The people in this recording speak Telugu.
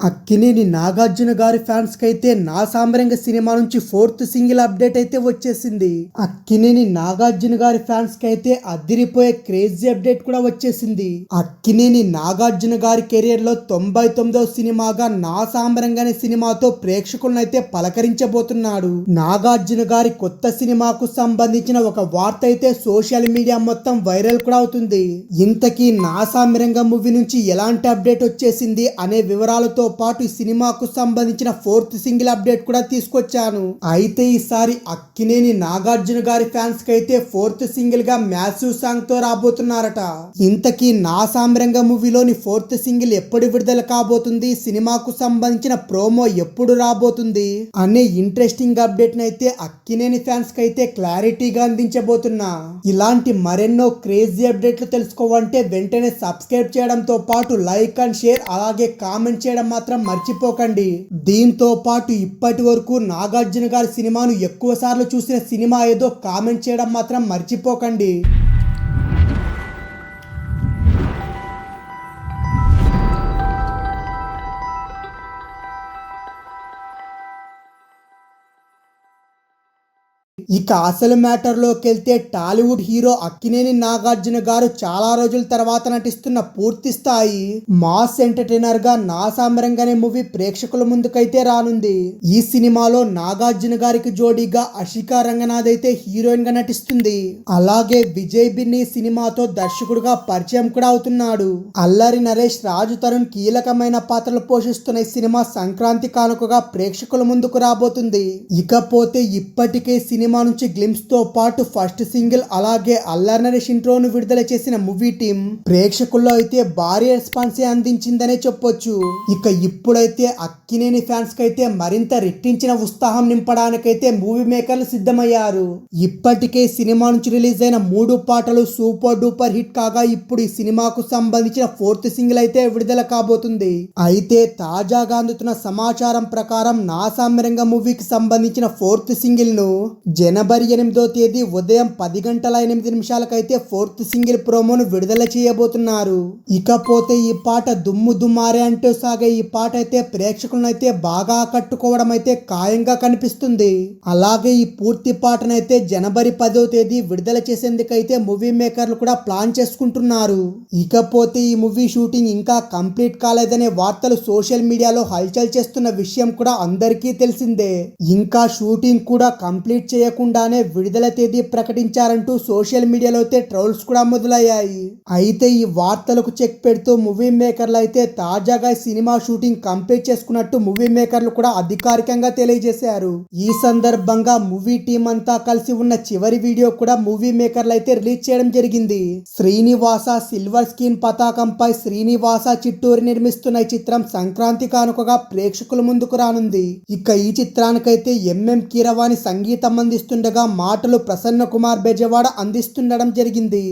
అక్కినేని నాగార్జున గారి ఫ్యాన్స్ కి అయితే నా సాంబరంగ సినిమా నుంచి 4th సింగిల్ అప్డేట్ అయితే వచ్చేసింది. అక్కినేని నాగార్జున గారి ఫ్యాన్స్ కి అయితే అదిరిపోయే క్రేజీ అప్డేట్ కూడా వచ్చేసింది. అక్కినేని నాగార్జున గారి కెరియర్ లో 99వ సినిమాగా నా సాంబరంగ అనే సినిమాతో ప్రేక్షకులను అయితే పలకరించబోతున్నాడు. నాగార్జున గారి కొత్త సినిమాకు సంబంధించిన ఒక వార్త అయితే సోషల్ మీడియా మొత్తం వైరల్ కూడా అవుతుంది. ఇంతకీ నా సాంబరంగ మూవీ నుంచి ఎలాంటి అప్డేట్ వచ్చేసింది అనే వివరాలతో పాటు ఈ సినిమాకు సంబంధించిన 4th సింగిల్ అప్డేట్ కూడా తీసుకొచ్చాను. అయితే ఈసారి అక్కినేని నాగార్జున గారి ఫ్యాన్స్ కి అయితే 4th సింగిల్ గా మ్యాసివ్ సాంగ్ తో రాబోతున్నారట. ఇంతకీ నా సాంబరంగ మూవీలోని 4th సింగిల్ ఎప్పుడు విడుదల కాబోతుంది, సినిమాకు సంబంధించిన ప్రోమో ఎప్పుడు రాబోతుంది అనే ఇంట్రెస్టింగ్ అప్డేట్ అయితే అక్కినేని ఫ్యాన్స్ కి అయితే క్లారిటీగా అందించబోతున్నా. ఇలాంటి మరెన్నో క్రేజీ అప్డేట్లు తెలుసుకోవాలంటే వెంటనే సబ్స్క్రైబ్ చేయడంతో పాటు లైక్ అండ్ షేర్ అలాగే కామెంట్ చేయడం మాత్రం మర్చిపోకండి. దీంతో పాటు ఇప్పటి వరకు నాగార్జున గారి సినిమాను ఎక్కువ సార్లు చూసిన సినిమా ఏదో కామెంట్ చేయడం మాత్రం మర్చిపోకండి. ఇక అసలు మ్యాటర్ లోకి వెళ్తే టాలీవుడ్ హీరో అక్కినేని నాగార్జున గారు చాలా రోజుల తర్వాత నటిస్తున్న పూర్తి స్థాయి మాస్ ఎంటర్టైనర్ గా నా సాంబరంగ అనే మూవీ ప్రేక్షకుల ముందుకైతే రానుంది. ఈ సినిమాలో నాగార్జున గారికి జోడీగా అషికా రంగనాథ్ అయితే హీరోయిన్ గా నటిస్తుంది. అలాగే విజయ్ బిన్ని సినిమాతో దర్శకుడుగా పరిచయం కూడా అవుతున్నాడు. అల్లరి నరేష్, రాజు తరుణ్ కీలకమైన పాత్రలు పోషిస్తున్న ఈ సినిమా సంక్రాంతి కానుకగా ప్రేక్షకుల ముందుకు రాబోతుంది. ఇకపోతే ఇప్పటికే సినిమా నుంచి గ్లిమ్స్ తో పాటు ఫస్ట్ సింగిల్ అలాగే అల్లరి నరేష్ ఇంట్రోను విడుదల చేసిన మూవీ టీం ప్రేక్షకుల్లో అయితే భారీ రెస్పాన్స్ అందించిందనే చెప్పొచ్చు. ఇక ఇప్పుడైతే అక్కినేని ఫ్యాన్స్ కి అయితే మరింత రెట్టించిన ఉత్సాహం నింపడానికైతే మూవీ మేకర్లు సిద్ధమయ్యారు. ఇప్పటికే సినిమా నుంచి రిలీజ్ అయిన 3 పాటలు సూపర్ డూపర్ హిట్ కాగా ఇప్పుడు ఈ సినిమాకు సంబంధించిన 4th సింగిల్ అయితే విడుదల కాబోతుంది. అయితే తాజాగా అందుతున్న సమాచారం ప్రకారం నా సాంబరంగ మూవీకి సంబంధించిన 4th సింగిల్ ను జనవరి 8వ తేదీ ఉదయం 10:08 4th సింగిల్ ప్రోమోను విడుదల చేయబోతున్నారు. ఇకపోతే ఈ పాట దుమ్ము దుమ్మారే అంటూ సాగే ఈ పాట అయితే ప్రేక్షకులను అయితే బాగా ఆకట్టుకోవడం అయితే ఖాయంగా కనిపిస్తుంది. అలాగే ఈ పూర్తి పాటనైతే జనవరి 10వ తేదీ విడుదల చేసేందుకైతే మూవీ మేకర్లు కూడా ప్లాన్ చేసుకుంటున్నారు. ఇకపోతే ఈ మూవీ షూటింగ్ ఇంకా కంప్లీట్ కాలేదనే వార్తలు సోషల్ మీడియాలో హల్చల్ చేస్తున్న విషయం కూడా అందరికీ తెలిసిందే. ఇంకా షూటింగ్ కూడా కంప్లీట్ చేయకుండానే విడుదల తేదీ ప్రకటించారంటూ సోషల్ మీడియాలో అయితే ట్రోల్స్ కూడా మొదలయ్యాయి. అయితే ఈ వార్తలకు చెక్ పెడుతూ మూవీ మేకర్లు అయితే తాజాగా సినిమా షూటింగ్ కంప్లీట్ చేసుకున్నట్టు మూవీ మేకర్లు కూడా అధికారికంగా తెలియజేశారు. ఈ సందర్భంగా మూవీ టీం అంతా కలిసి ఉన్న చివరి వీడియో కూడా మూవీ మేకర్లు అయితే రిలీజ్ చేయడం జరిగింది. శ్రీనివాస సిల్వర్ స్క్రీన్ పతాకంపై శ్రీనివాస చిట్టూరి నిర్మిస్తున్న ఈ చిత్రం సంక్రాంతి కానుకగా ప్రేక్షకుల ముందుకు రానుంది. ఇక ఈ చిత్రానికైతే ఎంఎం కీరవాణి సంగీతం అందిస్తుండగా మాటలు ప్రసన్న కుమార్ బెజవాడ అందిస్తుండడం జరిగింది.